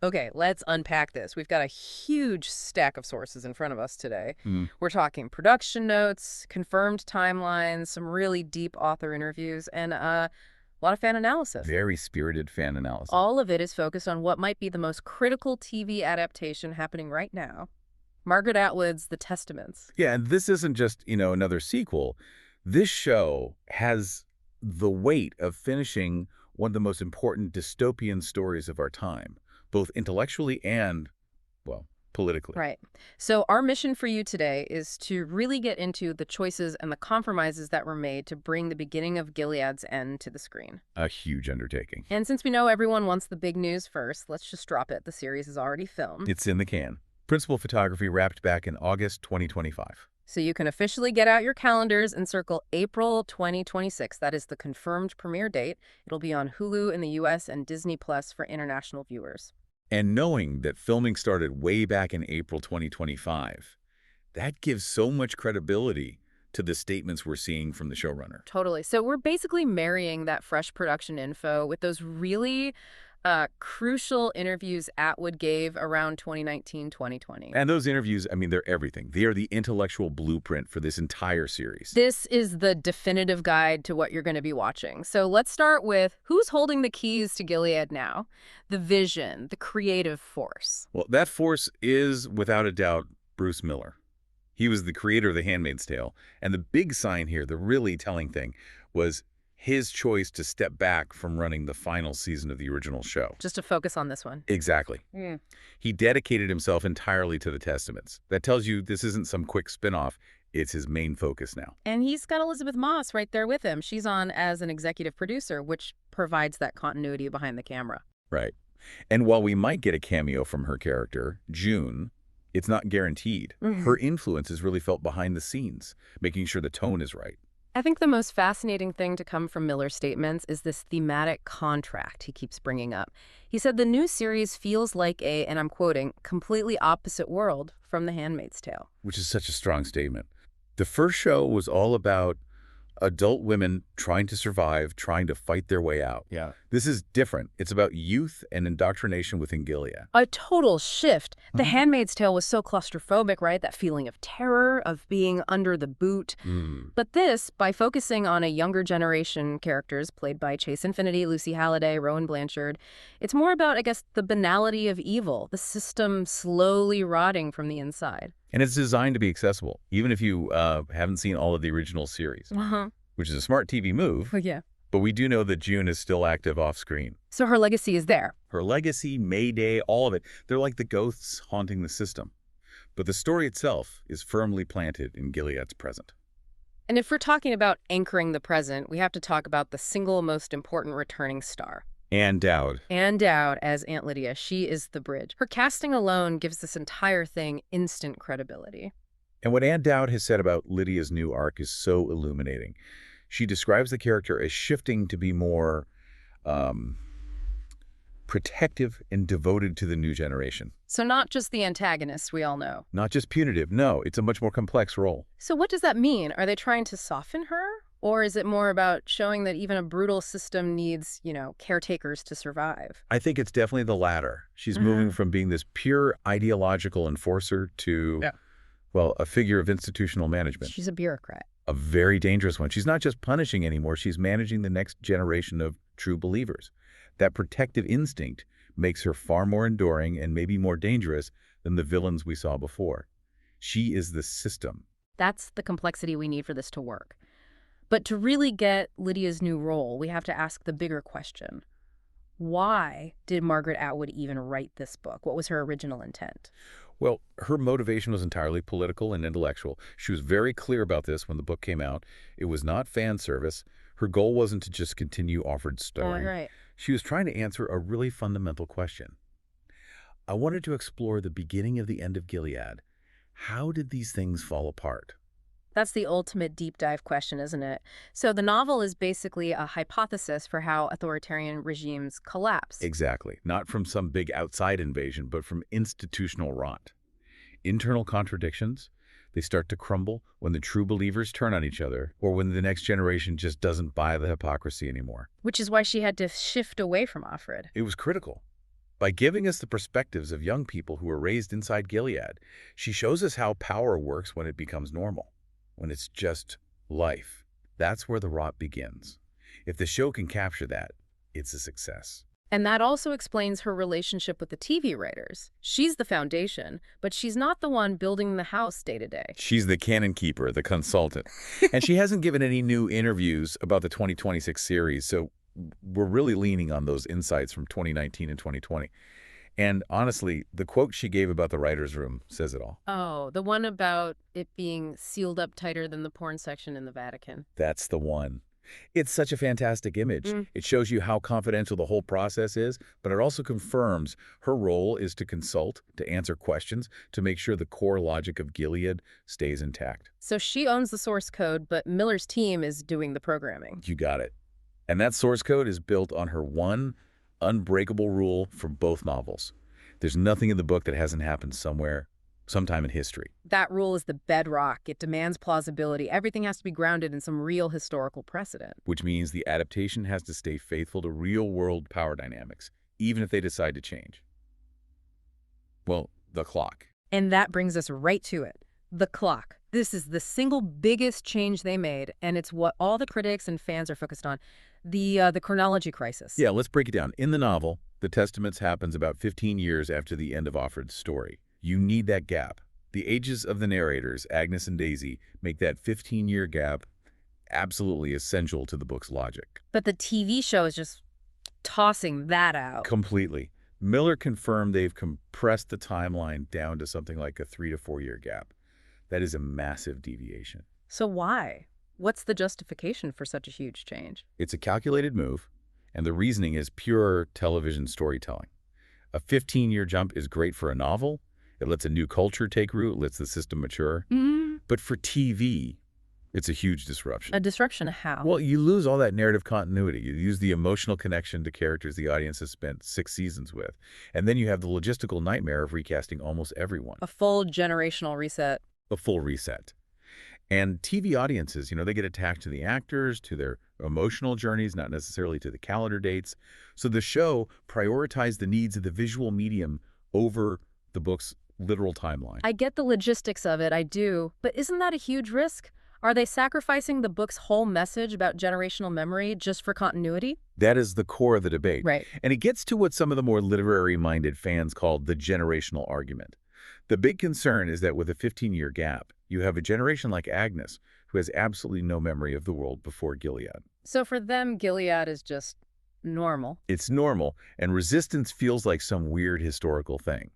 Okay, let's unpack this. We've got a huge stack of sources in front of us today. We're talking production notes, confirmed timelines, some really deep author interviews, and a lot of fan analysis. Very spirited fan analysis. All of it is focused on what might be the most critical TV adaptation happening right now. Margaret Atwood's The Testaments. Yeah, and this isn't just, another sequel. This show has the weight of finishing one of the most important dystopian stories of our time, both intellectually and, well, politically. Right. So our mission for you today is to really get into the choices and the compromises that were made to bring the beginning of Gilead's end to the screen. A huge undertaking. And since we know everyone wants the big news first, let's just drop it. The series is already filmed. It's in the can. Principal photography wrapped back in August 2025. So you can officially get out your calendars and circle April 2026. That is the confirmed premiere date. It'll be on Hulu in the US and Disney Plus for international viewers. And knowing that filming started way back in April 2025, that gives so much credibility to the statements we're seeing from the showrunner. Totally. So we're basically marrying that fresh production info with those really crucial interviews Atwood gave around 2019, 2020. And those interviews, they're everything. They are the intellectual blueprint for this entire series. This is the definitive guide to what you're going to be watching. So let's start with who's holding the keys to Gilead now? The vision, the creative force. Well, that force is, without a doubt, Bruce Miller. He was the creator of The Handmaid's Tale. And the big sign here, the really telling thing, was his choice to step back from running the final season of the original show. Just to focus on this one. Exactly. He dedicated himself entirely to the Testaments. That tells you this isn't some quick spin-off. It's his main focus now. And he's got Elizabeth Moss right there with him. She's on as an executive producer, which provides that continuity behind the camera. Right. And while we might get a cameo from her character, June, it's not guaranteed. Her influence is really felt behind the scenes, making sure the tone is right. I think the most fascinating thing to come from Miller's statements is this thematic contract he keeps bringing up. He said the new series feels like a, and I'm quoting, completely opposite world from The Handmaid's Tale. Which is such a strong statement. The first show was all about adult women trying to survive, trying to fight their way out. Yeah. This is different. It's about youth and indoctrination within Gilead. A total shift. The Handmaid's Tale was so claustrophobic, right? That feeling of terror, of being under the boot. But this, by focusing on a younger generation characters played by Chase Infinity, Lucy Halliday, Rowan Blanchard, it's more about, I guess, the banality of evil, the system slowly rotting from the inside. And it's designed to be accessible, even if you haven't seen all of the original series, which is a smart TV move. Oh, yeah. But we do know that June is still active off-screen. So her legacy is there. Her legacy, Mayday, all of it, they're like the ghosts haunting the system. But the story itself is firmly planted in Gilead's present. And if we're talking about anchoring the present, we have to talk about the single most important returning star. Ann Dowd. Ann Dowd as Aunt Lydia. She is the bridge. Her casting alone gives this entire thing instant credibility. And what Ann Dowd has said about Lydia's new arc is so illuminating. She describes the character as shifting to be more protective and devoted to the new generation. So not just the antagonist, we all know. Not just punitive, no. It's a much more complex role. So what does that mean? Are they trying to soften her? Or is it more about showing that even a brutal system needs, caretakers to survive? I think it's definitely the latter. She's moving from being this pure ideological enforcer to, a figure of institutional management. She's a bureaucrat. A very dangerous one. She's not just punishing anymore. She's managing the next generation of true believers. That protective instinct makes her far more enduring and maybe more dangerous than the villains we saw before. She is the system. That's the complexity we need for this to work. But to really get Lydia's new role, we have to ask the bigger question. Why did Margaret Atwood even write this book? What was her original intent? Well, her motivation was entirely political and intellectual. She was very clear about this when the book came out. It was not fan service. Her goal wasn't to just continue Offred's story. Right. She was trying to answer a really fundamental question. I wanted to explore the beginning of the end of Gilead. How did these things fall apart? That's the ultimate deep dive question, isn't it? So the novel is basically a hypothesis for how authoritarian regimes collapse. Exactly. Not from some big outside invasion, but from institutional rot. Internal contradictions, they start to crumble when the true believers turn on each other or when the next generation just doesn't buy the hypocrisy anymore. Which is why she had to shift away from Offred. It was critical. By giving us the perspectives of young people who were raised inside Gilead, she shows us how power works when it becomes normal, when it's just life. That's where the rot begins. If the show can capture that, it's a success. And that also explains her relationship with the TV writers. She's the foundation, but she's not the one building the house day to day. She's the canon keeper, the consultant. And she hasn't given any new interviews about the 2026 series, so we're really leaning on those insights from 2019 and 2020. And honestly, the quote she gave about the writer's room says it all. Oh, the one about it being sealed up tighter than the porn section in the Vatican. That's the one. It's such a fantastic image. It shows you how confidential the whole process is, but it also confirms her role is to consult, to answer questions, to make sure the core logic of Gilead stays intact. So she owns the source code, but Miller's team is doing the programming. You got it. And that source code is built on her one unbreakable rule from both novels. There's nothing in the book that hasn't happened somewhere, sometime in history. That rule is the bedrock. It demands plausibility. Everything has to be grounded in some real historical precedent. Which means the adaptation has to stay faithful to real-world power dynamics, even if they decide to change. Well, the clock. And that brings us right to it. The clock. This is the single biggest change they made, and it's what all the critics and fans are focused on. The chronology crisis. Yeah, let's break it down. In the novel, The Testaments happens about 15 years after the end of Offred's story. You need that gap. The ages of the narrators, Agnes and Daisy, make that 15-year gap absolutely essential to the book's logic. But the TV show is just tossing that out. Completely. Miller confirmed they've compressed the timeline down to something like a 3 to 4 year gap. That is a massive deviation. So why? What's the justification for such a huge change? It's a calculated move, and the reasoning is pure television storytelling. A 15-year jump is great for a novel. It lets a new culture take root, lets the system mature. But for TV, it's a huge disruption. A disruption how? Well, you lose all that narrative continuity. You lose the emotional connection to characters the audience has spent 6 seasons with. And then you have the logistical nightmare of recasting almost everyone. A full generational reset. A full reset. And TV audiences, they get attached to the actors, to their emotional journeys, not necessarily to the calendar dates. So the show prioritized the needs of the visual medium over the book's literal timeline. I get the logistics of it, I do. But isn't that a huge risk? Are they sacrificing the book's whole message about generational memory just for continuity? That is the core of the debate. Right. And it gets to what some of the more literary-minded fans call the generational argument. The big concern is that with a 15-year gap, you have a generation like Agnes who has absolutely no memory of the world before Gilead. So for them, Gilead is just normal. It's normal, and resistance feels like some weird historical thing.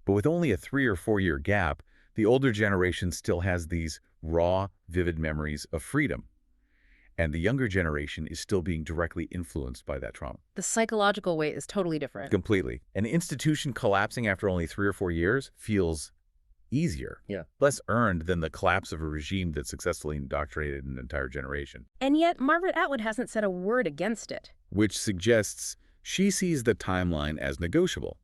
But with only a 3 or 4 year gap, the older generation still has these raw, vivid memories of freedom. And the younger generation is still being directly influenced by that trauma. The psychological weight is totally different. Completely. An institution collapsing after only 3 or 4 years feels easier, less earned than the collapse of a regime that successfully indoctrinated an entire generation. And yet, Margaret Atwood hasn't said a word against it. Which suggests she sees the timeline as negotiable.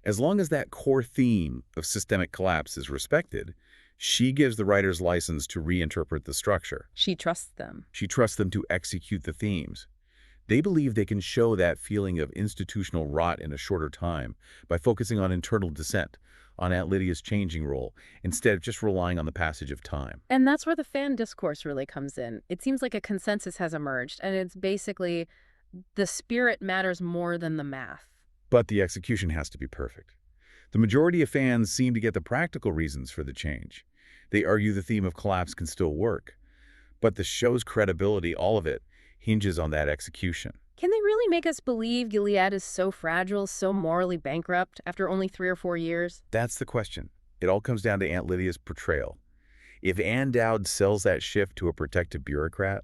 As long as that core theme of systemic collapse is respected, she gives the writers license to reinterpret the structure. She trusts them. She trusts them to execute the themes. They believe they can show that feeling of institutional rot in a shorter time by focusing on internal dissent, on Aunt Lydia's changing role, instead of just relying on the passage of time. And that's where the fan discourse really comes in. It seems like a consensus has emerged, and it's basically the spirit matters more than the math. But the execution has to be perfect. The majority of fans seem to get the practical reasons for the change. They argue the theme of collapse can still work. But the show's credibility, all of it, hinges on that execution. Can they really make us believe Gilead is so fragile, so morally bankrupt after only 3 or 4 years? That's the question. It all comes down to Aunt Lydia's portrayal. If Ann Dowd sells that shift to a protective bureaucrat,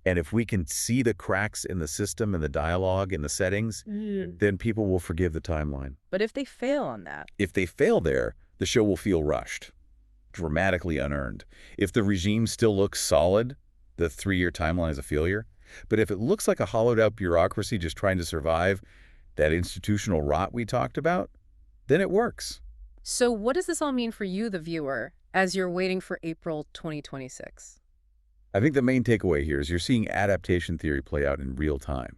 and if we can see the cracks in the system and the dialogue and the settings, then people will forgive the timeline. But if they fail on that? If they fail there, the show will feel rushed, dramatically unearned. If the regime still looks solid, the 3-year timeline is a failure. But if it looks like a hollowed-out bureaucracy just trying to survive that institutional rot we talked about, then it works. So what does this all mean for you, the viewer, as you're waiting for April 2026? I think the main takeaway here is you're seeing adaptation theory play out in real time.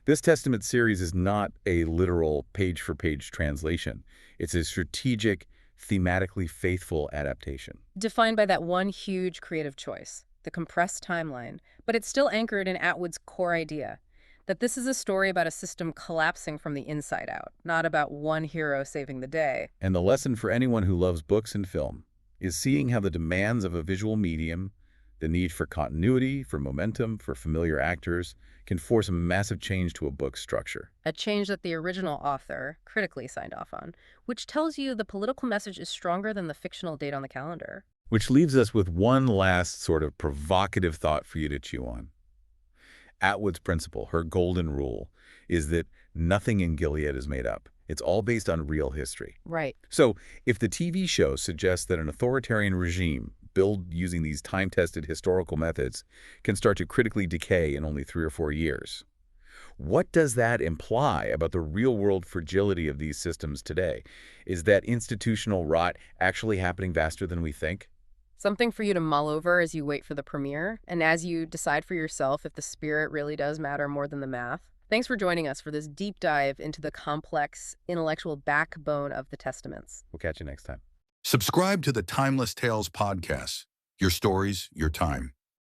This Testament series is not a literal page-for-page translation. It's a strategic, thematically faithful adaptation. Defined by that one huge creative choice, the compressed timeline, but it's still anchored in Atwood's core idea, that this is a story about a system collapsing from the inside out, not about one hero saving the day. And the lesson for anyone who loves books and film is seeing how the demands of a visual medium, the need for continuity, for momentum, for familiar actors, can force a massive change to a book's structure. A change that the original author critically signed off on, which tells you the political message is stronger than the fictional date on the calendar. Which leaves us with one last sort of provocative thought for you to chew on. Atwood's principle, her golden rule, is that nothing in Gilead is made up. It's all based on real history. Right. So if the TV show suggests that an authoritarian regime built using these time-tested historical methods can start to critically decay in only 3 or 4 years, what does that imply about the real-world fragility of these systems today? Is that institutional rot actually happening faster than we think? Something for you to mull over as you wait for the premiere, and as you decide for yourself if the spirit really does matter more than the math. Thanks for joining us for this deep dive into the complex intellectual backbone of the Testaments. We'll catch you next time. Subscribe to the Timeless Tales podcast. Your stories, your time.